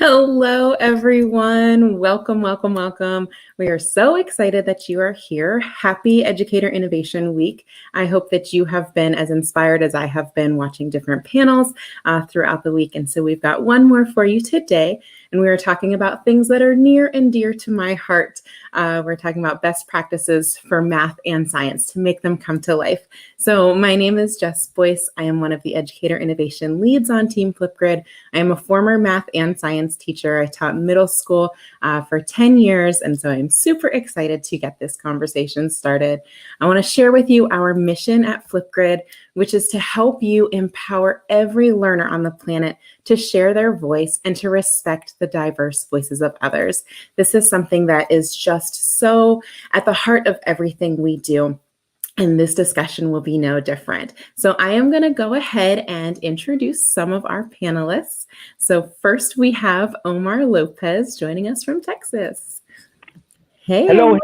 Hello, everyone. Welcome, welcome, welcome. We are so excited that you are here. Happy Educator Innovation Week. I hope that you have been as inspired as I have been watching different panels throughout the week. And so we've got one more for you today. And we are talking about things that are near and dear to my heart. We're talking about best practices for math and science to make them come to life. So my name is Jess Boyce. I am one of the Educator Innovation leads on Team Flipgrid. I am a former math and science teacher. I taught middle school for 10 years, and so I'm super excited to get this conversation started. I want to share with you our mission at Flipgrid, which is to help you empower every learner on the planet to share their voice and to respect the diverse voices of others. This is something that is just so at the heart of everything we do. And this discussion will be no different. So I am going to go ahead and introduce some of our panelists. So first we have Omar Lopez joining us from Texas. Hey. Hello.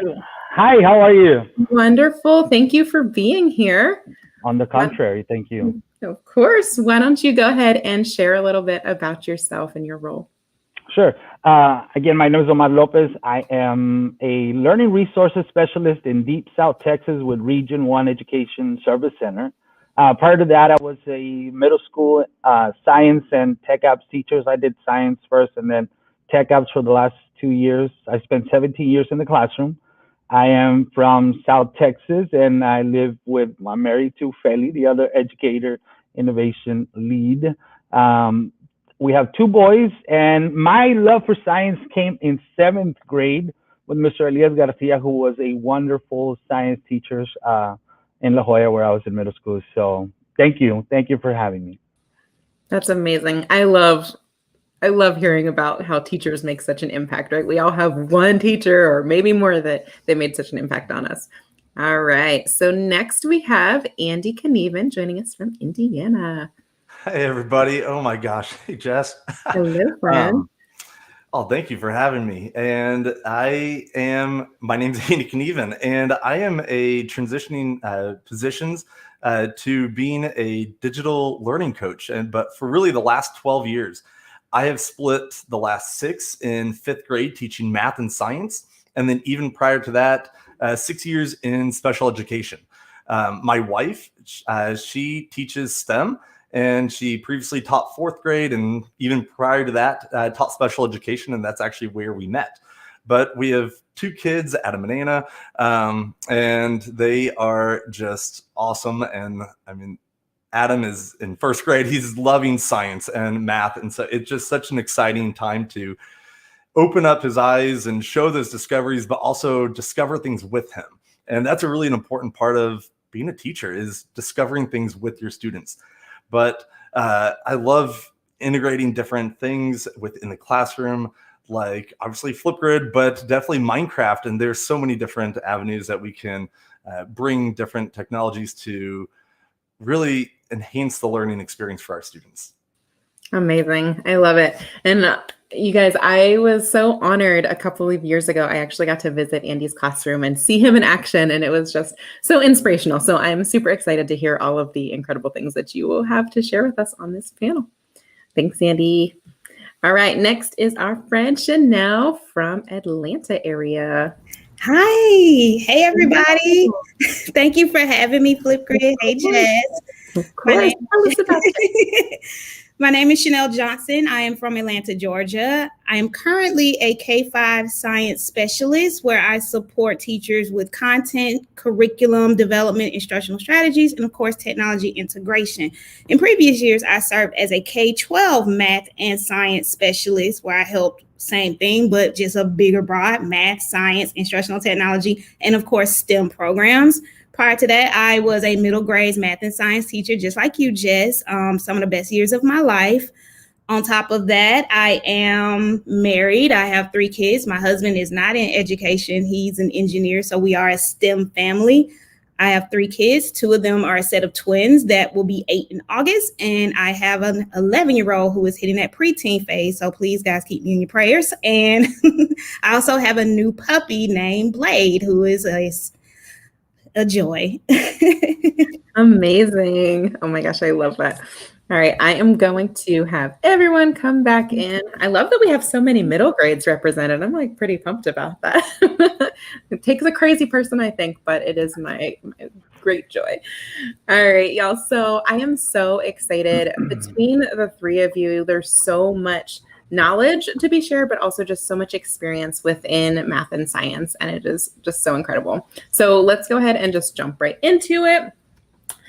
Hi, how are you? Wonderful. Thank you for being here. On the contrary, thank you. Of course. Why don't you go ahead and share a little bit about yourself and your role? Sure. Again, my name is Omar Lopez. I am a learning resources specialist in Deep South Texas with Region 1 Education Service Center. Prior to that, I was a middle school science and tech apps teacher. I did science first and then tech apps for the last 2 years. I spent 17 years in the classroom. I am from South Texas and I'm married to Feli, the other Educator Innovation lead. We have 2 boys, and my love for science came in 7th grade with Mr. Elias Garcia, who was a wonderful science teacher in La Jolla, where I was in middle school. So thank you for having me. That's amazing. I love hearing about how teachers make such an impact, right? We all have one teacher or maybe more that they made such an impact on us. All right. So next we have Andy Knueven joining us from Indiana. Hey, everybody. Oh, my gosh. Hey, Jess. Hello, friend. Thank you for having me. And my name's Andy Knueven, and I am a transitioning positions to being a digital learning coach. But for really the last 12 years, I have split the last 6 in 5th grade teaching math and science. And then even prior to that, 6 years in special education. My wife, she teaches STEM. And she previously taught 4th grade, and even prior to that, taught special education, and that's actually where we met. But we have 2 kids, Adam and Anna, and they are just awesome. And I mean, Adam is in 1st grade. He's loving science and math, and so it's just such an exciting time to open up his eyes and show those discoveries, but also discover things with him. And that's an important part of being a teacher, is discovering things with your students. But I love integrating different things within the classroom, like obviously Flipgrid, but definitely Minecraft. And there's so many different avenues that we can bring different technologies to really enhance the learning experience for our students. Amazing. I love it. And you guys, I was so honored a couple of years ago. I actually got to visit Andy's classroom and see him in action, and it was just so inspirational. So I'm super excited to hear all of the incredible things that you will have to share with us on this panel. Thanks, Andy. All right, next is our friend Chanel from Atlanta area. Hi. Hey, everybody. Thank you for having me, Flipgrid. Hey, Jess. Of course. Tell us about it. My name is Chanel Johnson. I am from Atlanta, Georgia. I am currently a K-5 science specialist where I support teachers with content, curriculum development, instructional strategies, and of course, technology integration. In previous years, I served as a K-12 math and science specialist where I helped same thing, but just a bigger broad math, science, instructional technology, and of course, STEM programs. Prior to that, I was a middle grade math and science teacher, just like you, Jess, some of the best years of my life. On top of that, I am married. I have 3 kids. My husband is not in education. He's an engineer, so we are a STEM family. I have 3 kids. 2 of them are a set of twins that will be 8 in August. And I have an 11-year-old who is hitting that preteen phase. So please, guys, keep me in your prayers. And I also have a new puppy named Blade, who is a joy. Amazing. Oh my gosh, I love that. All right, I am going to have everyone come back in. I love that we have so many middle grades represented. I'm like pretty pumped about that. It takes a crazy person, I think, but it is my great joy. All right, y'all. So I am so excited. Between the three of you, there's so much knowledge to be shared, but also just so much experience within math and science. And it is just so incredible. So let's go ahead and just jump right into it.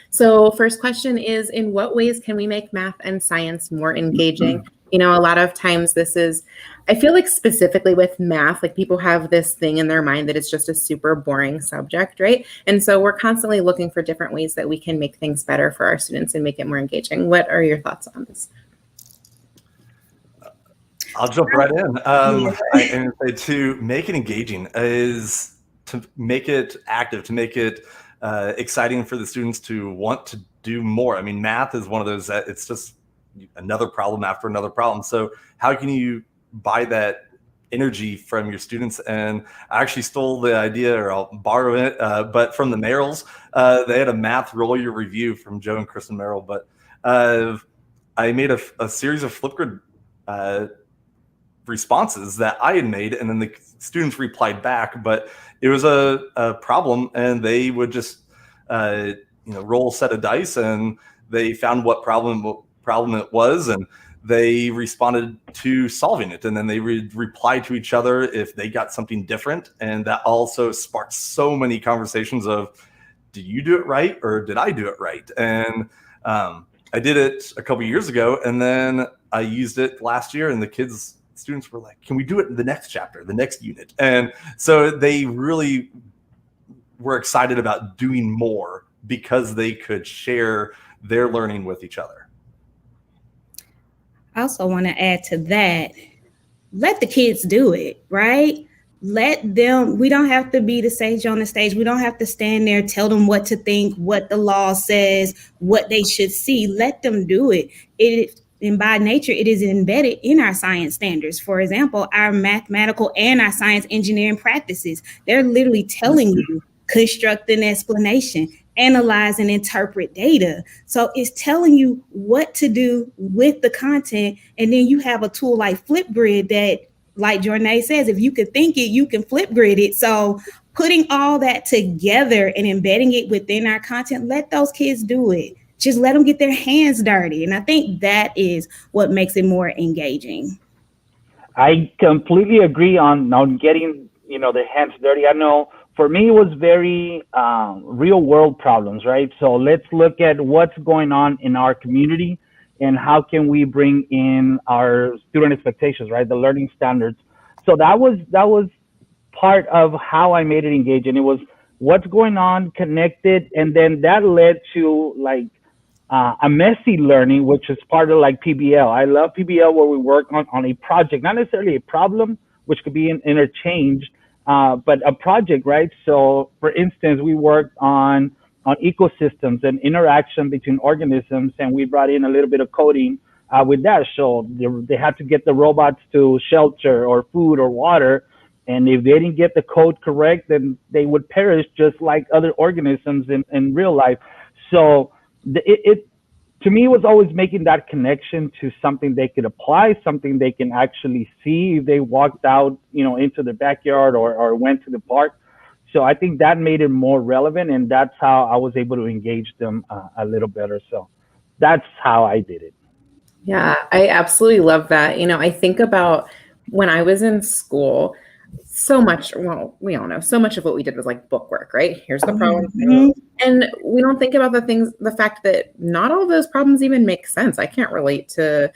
So first question is, in what ways can we make math and science more engaging? You know, a lot of times I feel like specifically with math, like people have this thing in their mind that it's just a super boring subject, right? And so we're constantly looking for different ways that we can make things better for our students and make it more engaging. What are your thoughts on this? I'll jump right in. And say to make it engaging is to make it active, to make it exciting for the students to want to do more. I mean, math is one of those that it's just another problem after another problem. So how can you buy that energy from your students? And I actually stole the idea, or I'll borrow it, but from the Merrills, they had a math roll your review from Joe and Kristen Merrill. But I made a series of Flipgrid responses that I had made, and then the students replied back, but it was a problem, and they would just roll a set of dice, and they found what problem it was, and they responded to solving it, and then they would reply to each other if they got something different. And that also sparked so many conversations of, did you do it right, or did I do it right? And I did it a couple years ago, and then I used it last year, and the students were like, can we do it in the next chapter, the next unit? And so they really were excited about doing more because they could share their learning with each other. I also want to add to that, let the kids do it, right? Let them, we don't have to be the sage on the stage. We don't have to stand there, tell them what to think, what the law says, what they should see. Let them do it. And by nature, it is embedded in our science standards. For example, our mathematical and our science engineering practices, they're literally telling you, construct an explanation, analyze and interpret data. So it's telling you what to do with the content. And then you have a tool like Flipgrid that, like Jornay says, if you can think it, you can Flipgrid it. So putting all that together and embedding it within our content, let those kids do it. Just let them get their hands dirty. And I think that is what makes it more engaging. I completely agree on getting, their hands dirty. I know for me, it was very real world problems, right? So let's look at what's going on in our community and how can we bring in our student expectations, right? The learning standards. So that was part of how I made it engaging. It was what's going on, connected, and then that led to a messy learning, which is part of PBL. I love PBL, where we work on a project, not necessarily a problem, which could be interchanged, but a project, right? So for instance, we worked on ecosystems and interaction between organisms, and we brought in a little bit of coding with that. So they had to get the robots to shelter or food or water. And if they didn't get the code correct, then they would perish just like other organisms in real life. So it to me was always making that connection to something they could apply, something they can actually see if they walked out, into the backyard or went to the park. So I think that made it more relevant, and that's how I was able to engage them a little better. So that's how I did it. Yeah, I absolutely love that. I think about when I was in school, so much, well, we all know so much of what we did was book work, right? Here's the problem. Mm-hmm. And we don't think about the fact that not all of those problems even make sense. I can't relate to,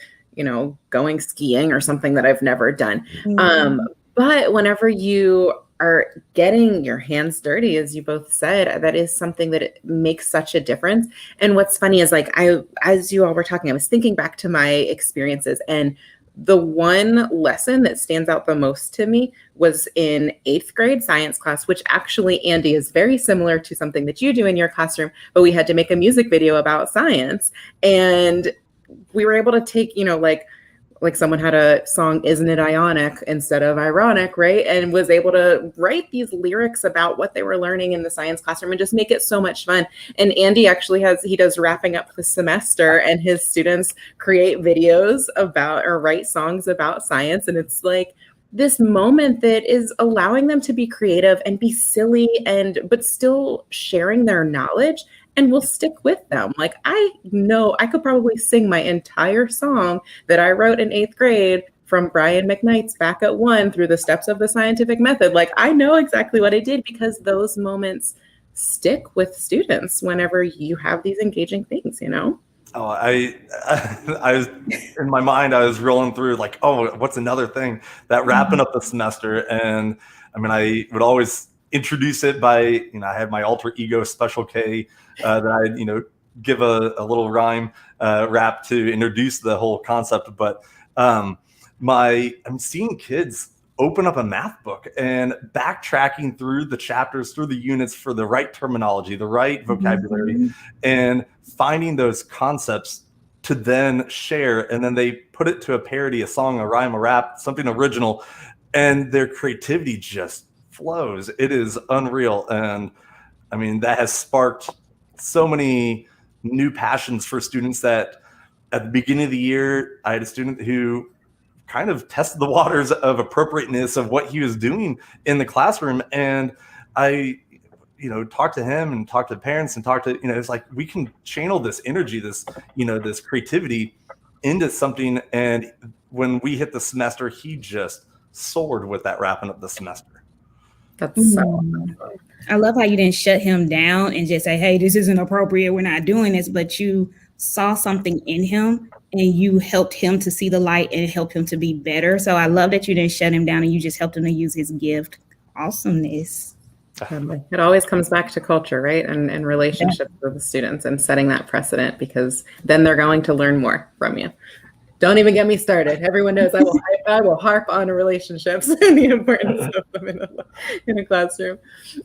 going skiing or something that I've never done. Mm-hmm. But whenever you are getting your hands dirty, as you both said, that is something that makes such a difference. And what's funny is as you all were talking, I was thinking back to my experiences, and the one lesson that stands out the most to me was in 8th grade science class, which actually, Andy, is very similar to something that you do in your classroom, but we had to make a music video about science. And we were able to take, like someone had a song, Isn't It Ionic instead of ironic, right? And was able to write these lyrics about what they were learning in the science classroom and just make it so much fun. And Andy actually he does wrapping up the semester, and his students create videos about or write songs about science. And it's like this moment that is allowing them to be creative and be silly but still sharing their knowledge, and will stick with them. Like, I know I could probably sing my entire song that I wrote in 8th grade from Brian McKnight's Back at One through the steps of the scientific method. Like, I know exactly what I did, because those moments stick with students whenever you have these engaging things, you know? Oh, I was in my mind, I was rolling through like, oh, what's another thing that wrapping up the semester? And I mean, I would always introduce it by, I had my alter ego Special K that I'd, give a little rhyme rap to introduce the whole concept. But I'm seeing kids open up a math book and backtracking through the chapters, through the units for the right terminology, the right vocabulary, and finding those concepts to then share. And then they put it to a parody, a song, a rhyme, a rap, something original, and their creativity just flows. It is unreal. And I mean, that has sparked so many new passions for students that at the beginning of the year, I had a student who kind of tested the waters of appropriateness of what he was doing in the classroom. And I, talked to him and talked to the parents and talked to, it's like, we can channel this energy, this, this creativity into something. And when we hit the semester, he just soared with that wrapping up the semester. That's so I love how you didn't shut him down and just say, hey, this isn't appropriate, we're not doing this, but you saw something in him and you helped him to see the light and help him to be better. So I love that you didn't shut him down and you just helped him to use his gift. Awesomeness. It always comes back to culture, right? And relationships with the students and setting that precedent, because then they're going to learn more from you. Don't even get me started. Everyone knows I will harp on relationships and the importance of them in a classroom.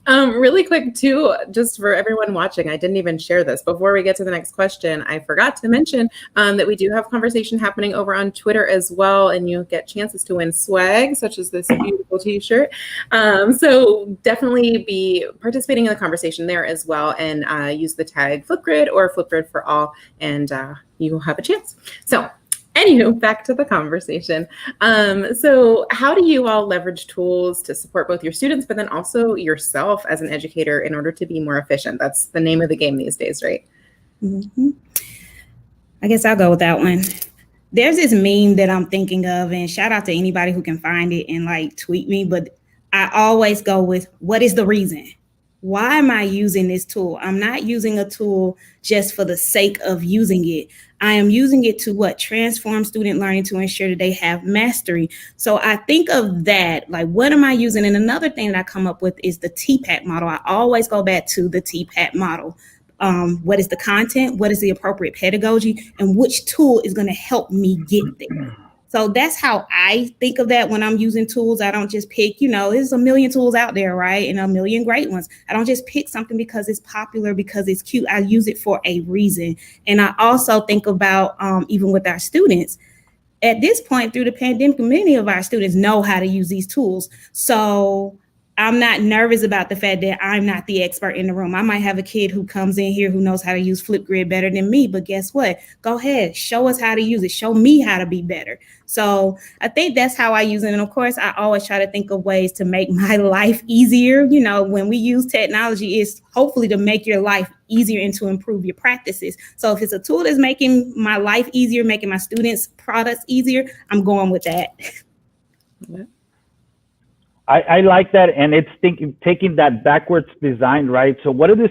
Really quick too, just for everyone watching, I didn't even share this. Before we get to the next question, I forgot to mention that we do have conversation happening over on Twitter as well, and you'll get chances to win swag, such as this beautiful t-shirt. So definitely be participating in the conversation there as well, and use the tag Flipgrid or Flipgrid for all, and you will have a chance. So anywho, back to the conversation. So how do you all leverage tools to support both your students, but then also yourself as an educator in order to be more efficient? That's the name of the game these days, right? Mm-hmm. I guess I'll go with that one. There's this meme that I'm thinking of, and shout out to anybody who can find it and like tweet me, but I always go with, what is the reason? Why am I using this tool? I'm not using a tool just for the sake of using it. I am using it to transform student learning to ensure that they have mastery. So I think of that, like, what am I using? And another thing that I come up with is the TPAT model. I always go back to the TPAT model. What is the content? What is the appropriate pedagogy? And which tool is going to help me get there? So that's how I think of that when I'm using tools. I don't just pick, there's a million tools out there, right? And a million great ones. I don't just pick something because it's popular, because it's cute. I use it for a reason. And I also think about, even with our students, at this point through the pandemic, many of our students know how to use these tools. So I'm not nervous about the fact that I'm not the expert in the room. I might have a kid who comes in here who knows how to use Flipgrid better than me, but guess what? Go ahead, show us how to use it. Show me how to be better. So I think that's how I use it. And of course, I always try to think of ways to make my life easier. When we use technology, it's hopefully to make your life easier and to improve your practices. So if it's a tool that's making my life easier, making my students' products easier, I'm going with that. Yeah. I like that, and it's taking that backwards design, right? So what do the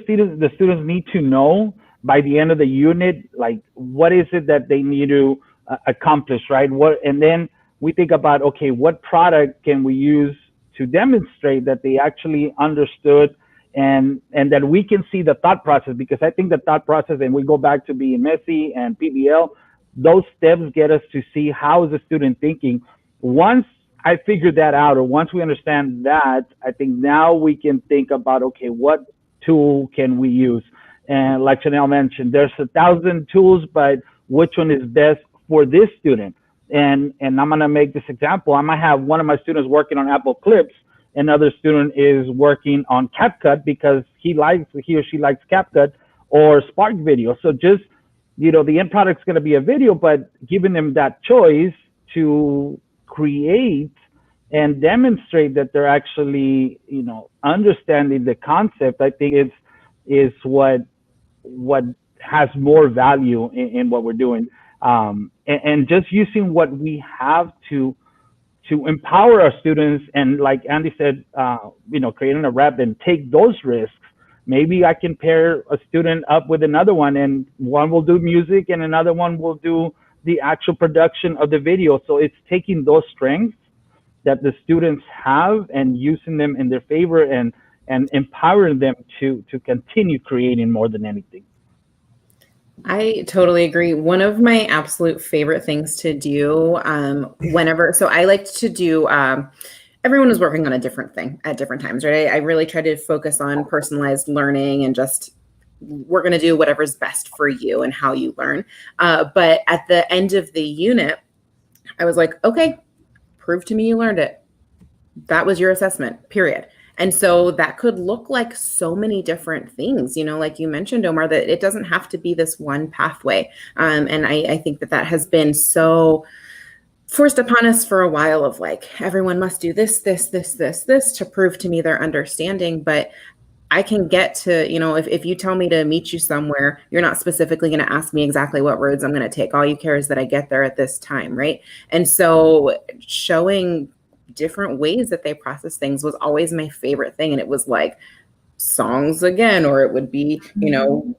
students need to know by the end of the unit? Like, what is it that they need to accomplish, right? And then we think about, okay, what product can we use to demonstrate that they actually understood, and that we can see the thought process, because I think the thought process, and we go back to being messy and PBL, those steps get us to see how is the student thinking. Once I figured that out, or once we understand that, I think now we can think about, okay, what tool can we use? And like Chanel mentioned, there's 1,000 tools, but which one is best for this student? And I'm going to make this example. I might have one of my students working on Apple Clips, another student is working on CapCut because he or she likes CapCut or Spark Video. So just, the end product's going to be a video, but giving them that choice to create and demonstrate that they're actually, understanding the concept, I think is what has more value in what we're doing. And just using what we have to empower our students, and like Andy said, creating a rep and take those risks. Maybe I can pair a student up with another one, and one will do music and another one will do the actual production of the video. So it's taking those strengths that the students have and using them in their favor and empowering them to continue creating more than anything. I totally agree. One of my absolute favorite things to do so I liked to do, everyone was working on a different thing at different times, right? I really tried to focus on personalized learning and just, we're going to do whatever's best for you and how you learn. But at the end of the unit, I was like, okay, prove to me you learned it. That was your assessment, period. And so that could look like so many different things, like you mentioned, Omar, that it doesn't have to be this one pathway. And I think that has been so forced upon us for a while of like, everyone must do this to prove to me their understanding. But I can get to, if you tell me to meet you somewhere, you're not specifically going to ask me exactly what roads I'm going to take. All you care is that I get there at this time, right? And so showing different ways that they process things was always my favorite thing. And it was like songs again, or it would be,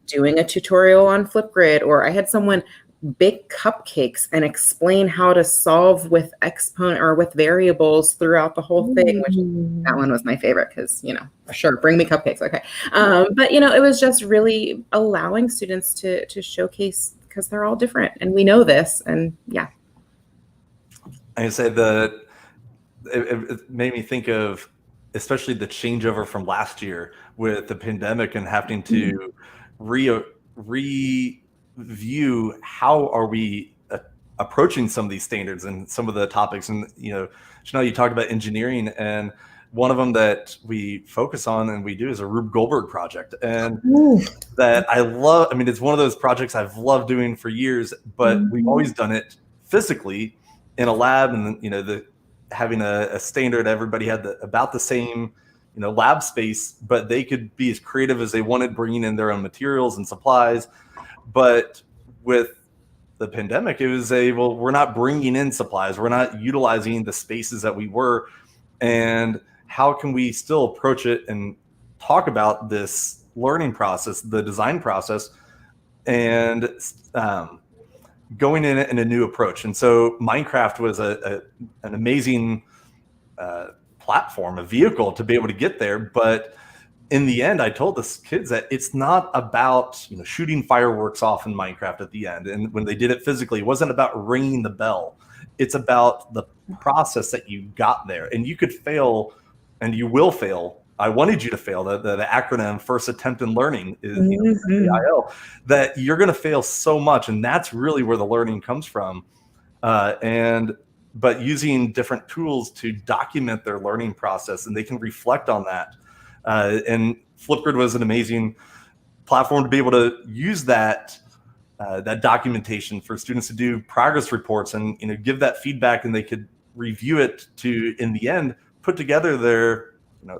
doing a tutorial on Flipgrid, or I had someone bake cupcakes and explain how to solve with exponent or with variables throughout the whole thing, which that one was my favorite because, sure, bring me cupcakes. Okay. But, it was just really allowing students to showcase because they're all different and we know this. And yeah. I say that it made me think of especially the changeover from last year with the pandemic and having to review how are we approaching some of these standards and some of the topics. And, Chanel, you talked about engineering, and one of them that we focus on and we do is a Rube Goldberg project. And that I love, it's one of those projects I've loved doing for years, but we've always done it physically in a lab, and, having a standard, everybody had about the same, lab space, but they could be as creative as they wanted, bringing in their own materials and supplies. But with the pandemic, it was we're not bringing in supplies. We're not utilizing the spaces that we were. And how can we still approach it and talk about this learning process, the design process, and going in a new approach? And so Minecraft was an amazing platform, a vehicle to be able to get there. But in the end, I told the kids that it's not about shooting fireworks off in Minecraft at the end. And when they did it physically, it wasn't about ringing the bell. It's about the process that you got there. And you could fail, and you will fail. I wanted you to fail. The acronym First Attempt in Learning is FAIL, that you're going to fail so much. And that's really where the learning comes from. But using different tools to document their learning process, and they can reflect on that. And Flipgrid was an amazing platform to be able to use that documentation for students to do progress reports and give that feedback, and they could review it to, in the end, put together their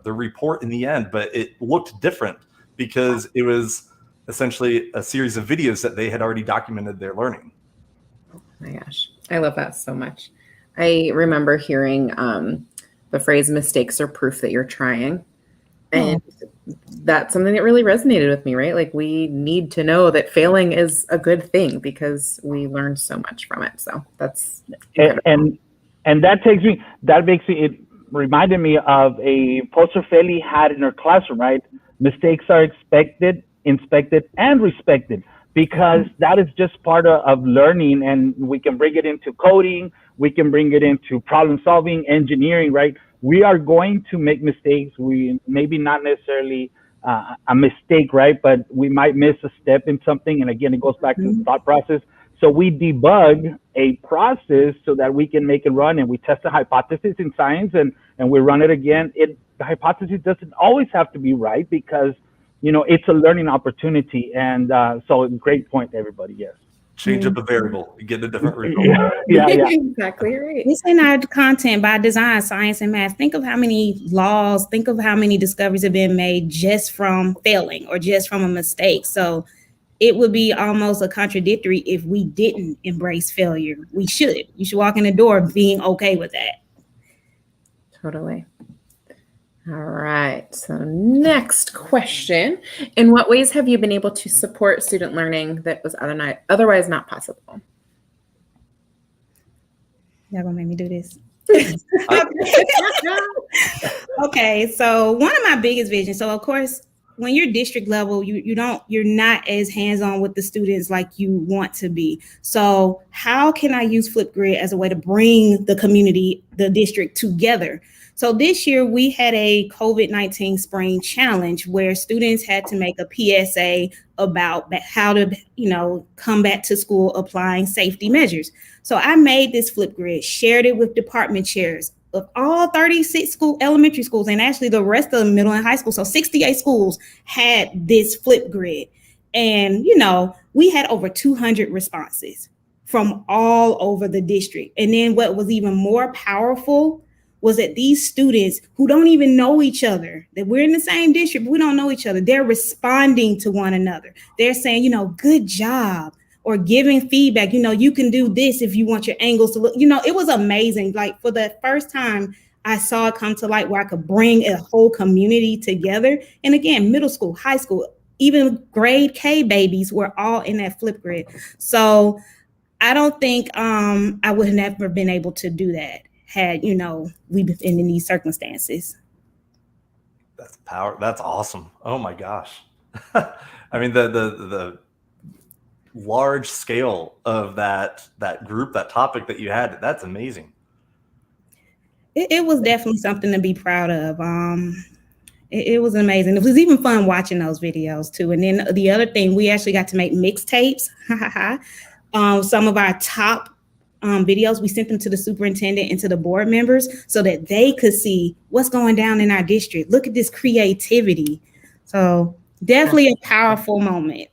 report in the end. But it looked different because it was essentially a series of videos that they had already documented their learning. Oh my gosh, I love that so much. I remember hearing the phrase "mistakes are proof that you're trying." And that's something that really resonated with me, right? Like, we need to know that failing is a good thing because we learn so much from it. So that's incredible. And that it reminded me of a poster Feli had in her classroom, right? Mistakes are expected, inspected, and respected, because that is just part of learning. And we can bring it into coding, we can bring it into problem solving, engineering, right? We are going to make mistakes. We maybe not necessarily a mistake, right? But we might miss a step in something. And again, it goes back to the thought process. So we debug a process so that we can make it run, and we test a hypothesis in science, and we run it again. The hypothesis doesn't always have to be right because, it's a learning opportunity. And so great point, everybody. Yes. Change up a variable, you get a different result. Yeah. Exactly right. This in our content by design, science and math. Think of how many laws, think of how many discoveries have been made just from failing or just from a mistake. So it would be almost a contradictory if we didn't embrace failure. We should. You should walk in the door being okay with that. Totally. All right. So next question. In what ways have you been able to support student learning that was otherwise not possible? Y'all gonna make me do this? Okay. So one of my biggest visions. So of course, when you're district level, you're not as hands-on with the students like you want to be. So how can I use Flipgrid as a way to bring the community, the district together? So this year we had a COVID-19 spring challenge where students had to make a PSA about how to, come back to school applying safety measures. So I made this Flipgrid, shared it with department chairs of all 36 elementary schools, and actually the rest of the middle and high school. So 68 schools had this Flipgrid. And, we had over 200 responses from all over the district. And then what was even more powerful was that these students who don't even know each other, that we're in the same district, but we don't know each other, they're responding to one another. They're saying, good job, or giving feedback, you can do this if you want your angles to look, it was amazing. Like for the first time, I saw it come to light where I could bring a whole community together. And again, middle school, high school, even grade K babies were all in that Flipgrid. So I don't think I would have never been able to do that had, we been in these circumstances. That's power. That's awesome. Oh my gosh. I mean, the large scale of that group, that topic that you had, that's amazing. It was definitely something to be proud of. It was amazing. It was even fun watching those videos too. And then the other thing, we actually got to make mixtapes. Some of our top videos, we sent them to the superintendent and to the board members so that they could see what's going down in our district. Look at this creativity. So definitely a powerful moment.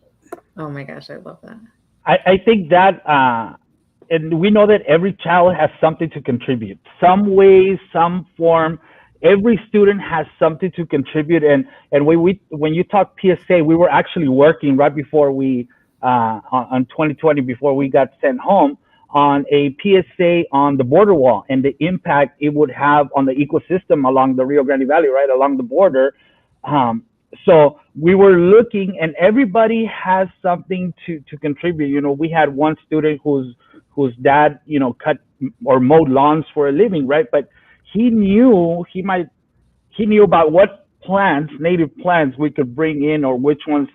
Oh my gosh, I love that. I think that, and we know that every child has something to contribute, some way, some form. Every student has something to contribute. And when you talk PSA, we were actually working right before we, on 2020, before we got sent home, on a PSA on the border wall and the impact it would have on the ecosystem along the Rio Grande Valley, right along the border. So we were looking, and everybody has something to contribute. We had one student whose dad, cut or mowed lawns for a living, right? But he knew about what plants, native plants, we could bring in, or which ones,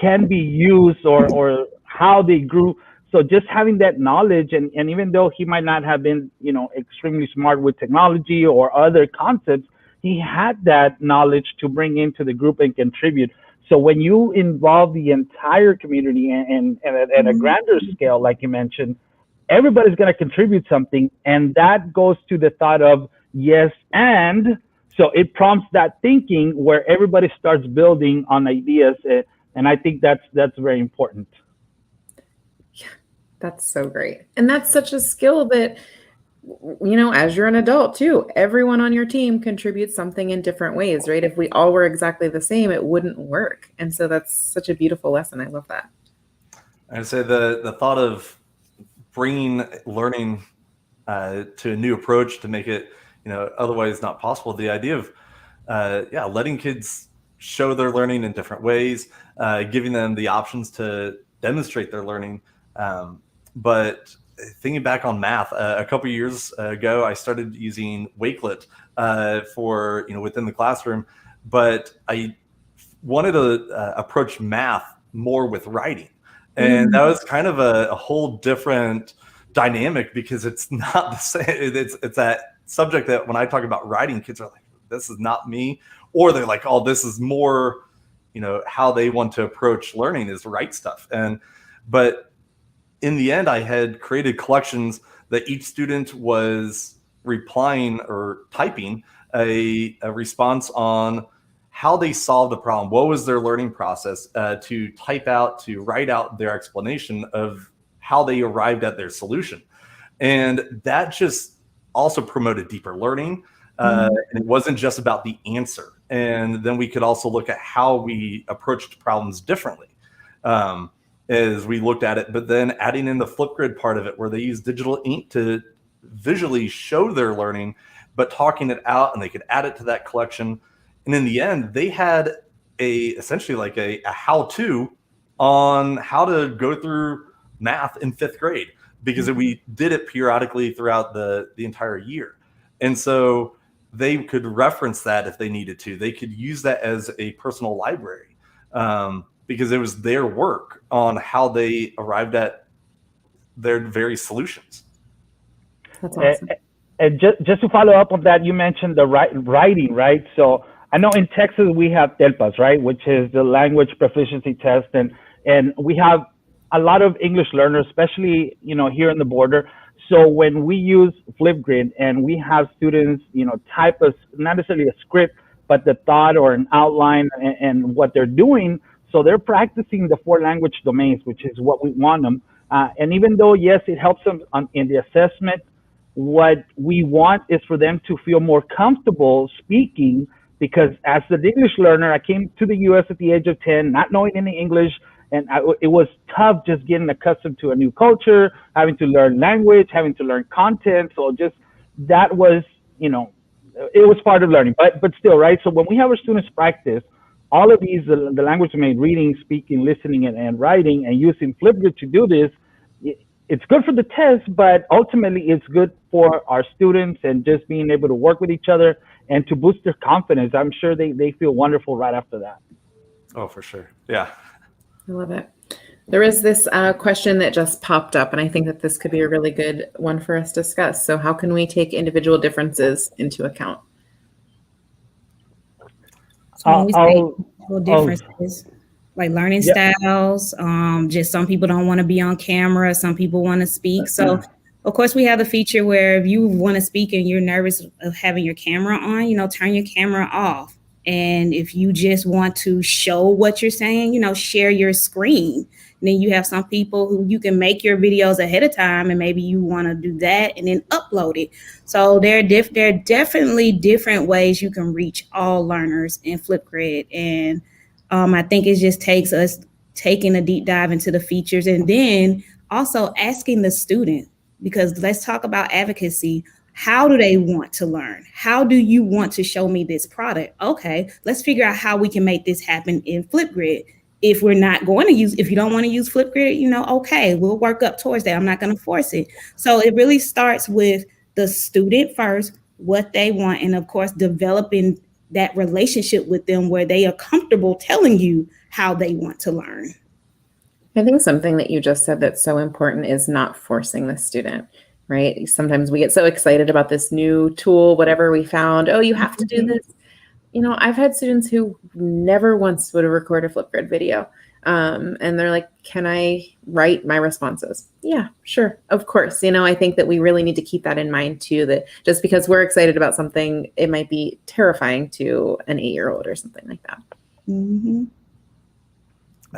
can be used, or how they grew. So just having that knowledge, and even though he might not have been, extremely smart with technology or other concepts, he had that knowledge to bring into the group and contribute. So when you involve the entire community and at a grander scale, like you mentioned, everybody's going to contribute something. And that goes to the thought of yes, and so it prompts that thinking where everybody starts building on ideas. And I think that's very important. That's so great. And that's such a skill that, as you're an adult too, everyone on your team contributes something in different ways, right? If we all were exactly the same, it wouldn't work. And so that's such a beautiful lesson. I love that. I'd say the thought of bringing learning to a new approach to make it, otherwise not possible. The idea of, letting kids show their learning in different ways, giving them the options to demonstrate their learning. But thinking back on math, a couple of years ago, I started using Wakelet for, within the classroom, but I wanted to approach math more with writing. And that was kind of a whole different dynamic because it's not the same. It's that subject that when I talk about writing, kids are like, this is not me. Or they're like, oh, this is more, how they want to approach learning is write stuff. But in the end, I had created collections that each student was replying or typing a response on how they solved the problem. What was their learning process, to type out, to write out their explanation of how they arrived at their solution. And that just also promoted deeper learning. And it wasn't just about the answer. And then we could also look at how we approached problems differently, as we looked at it, but then adding in the Flipgrid part of it, where they use digital ink to visually show their learning, but talking it out, and they could add it to that collection. And in the end, they had essentially like a how-to on how to go through math in 5th grade, because we did it periodically throughout the entire year. And so they could reference that if they needed to. They could use that as a personal library, because it was their work on how they arrived at their very solutions. That's awesome. And just to follow up on that, you mentioned the writing, right? So I know in Texas we have TELPAS, right, which is the language proficiency test, and we have a lot of English learners, especially here in the border. So when we use Flipgrid and we have students, type not necessarily a script, but the thought or an outline and what they're doing, so they're practicing the 4 language domains, which is what we want them. And even though, yes, it helps them in the assessment, what we want is for them to feel more comfortable speaking, because as an English learner, I came to the U.S. at the age of 10, not knowing any English, and it was tough just getting accustomed to a new culture, having to learn language, having to learn content. So just that was, it was part of learning, but still, right? So when we have our students practice all of these, the language domain, reading, speaking, listening, and writing, and using Flipgrid to do this, it's good for the test, but ultimately it's good for our students and just being able to work with each other and to boost their confidence. I'm sure they feel wonderful right after that. Oh, for sure. Yeah. I love it. There is this question that just popped up, and I think that this could be a really good one for us to discuss. So how can we take individual differences into account? So when we say differences, like learning styles, just some people don't want to be on camera, some people want to speak. So of course we have the feature where if you want to speak and you're nervous of having your camera on, turn your camera off. And if you just want to show what you're saying, share your screen. And then you have some people who you can make your videos ahead of time, and maybe you want to do that and then upload it. So there are definitely different ways you can reach all learners in Flipgrid. And I think it just takes us taking a deep dive into the features, and then also asking the student, because let's talk about advocacy. How do they want to learn? How do you want to show me this product? Okay, let's figure out how we can make this happen in Flipgrid. If you don't want to use Flipgrid, okay, we'll work up towards that. I'm not going to force it. So it really starts with the student first, what they want, and of course, developing that relationship with them where they are comfortable telling you how they want to learn. I think something that you just said that's so important is not forcing the student, right? Sometimes we get so excited about this new tool, whatever we found. Oh, you have to do this. I've had students who never once would have recorded a Flipgrid video. And they're like, can I write my responses? Yeah, sure. Of course. I think that we really need to keep that in mind too, that just because we're excited about something, it might be terrifying to an 8-year-old or something like that. Mm-hmm.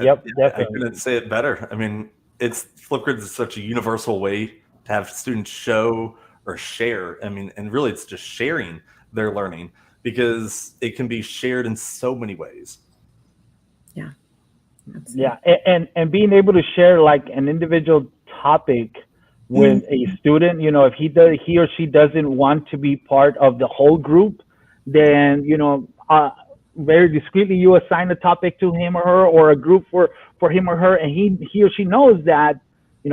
Yep, I couldn't say it better. I mean, Flipgrid is such a universal way to have students show or share. I mean, and really it's just sharing their learning, because it can be shared in so many ways. Yeah. Yeah, and being able to share like an individual topic with a student, if he or she doesn't want to be part of the whole group, then very discreetly you assign a topic to him or her, or a group for him or her, and he or she knows that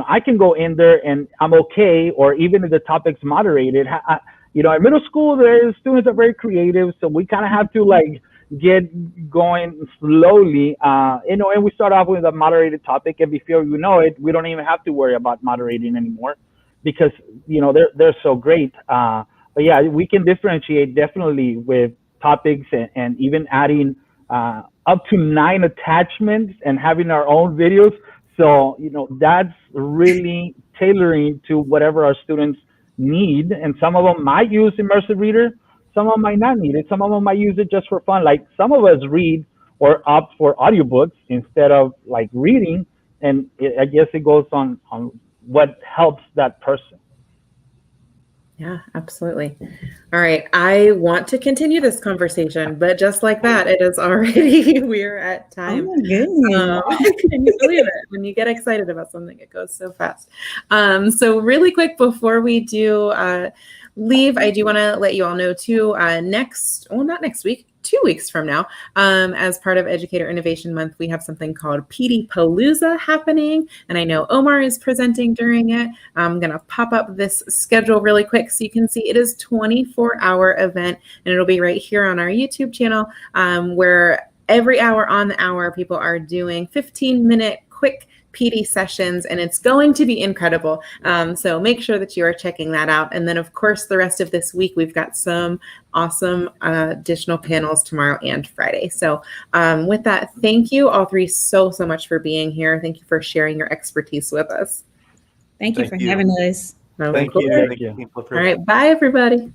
I can go in there and I'm okay, or even if the topic's moderated. At middle school, the students are very creative, so we kind of have to like get going slowly, and we start off with a moderated topic, and before you know it, we don't even have to worry about moderating anymore, because they're so great. But yeah, we can differentiate definitely with topics, and even adding up to 9 attachments and having our own videos. So, that's really tailoring to whatever our students need. And some of them might use immersive reader, some of them might not need it. Some of them might use it just for fun. Like some of us read or opt for audiobooks instead of like reading. And I guess it goes on what helps that person. Yeah, absolutely. All right. I want to continue this conversation, but just like that, it is already, we're at time. Oh my goodness. Can you believe it? When you get excited about something, it goes so fast. So really quick, before we do leave, I do want to let you all know too, not next week, 2 weeks from now, as part of Educator Innovation Month, we have something called PD Palooza happening. And I know Omar is presenting during it. I'm going to pop up this schedule really quick so you can see it is a 24-hour event, and it'll be right here on our YouTube channel, where every hour on the hour, people are doing 15-minute quick PD sessions, and it's going to be incredible. So make sure that you are checking that out. And then, of course, the rest of this week, we've got some awesome additional panels tomorrow and Friday. So with that, thank you all three so much for being here. Thank you for sharing your expertise with us. Thank you for having us. Thank you. Thank you. All right. Bye, everybody.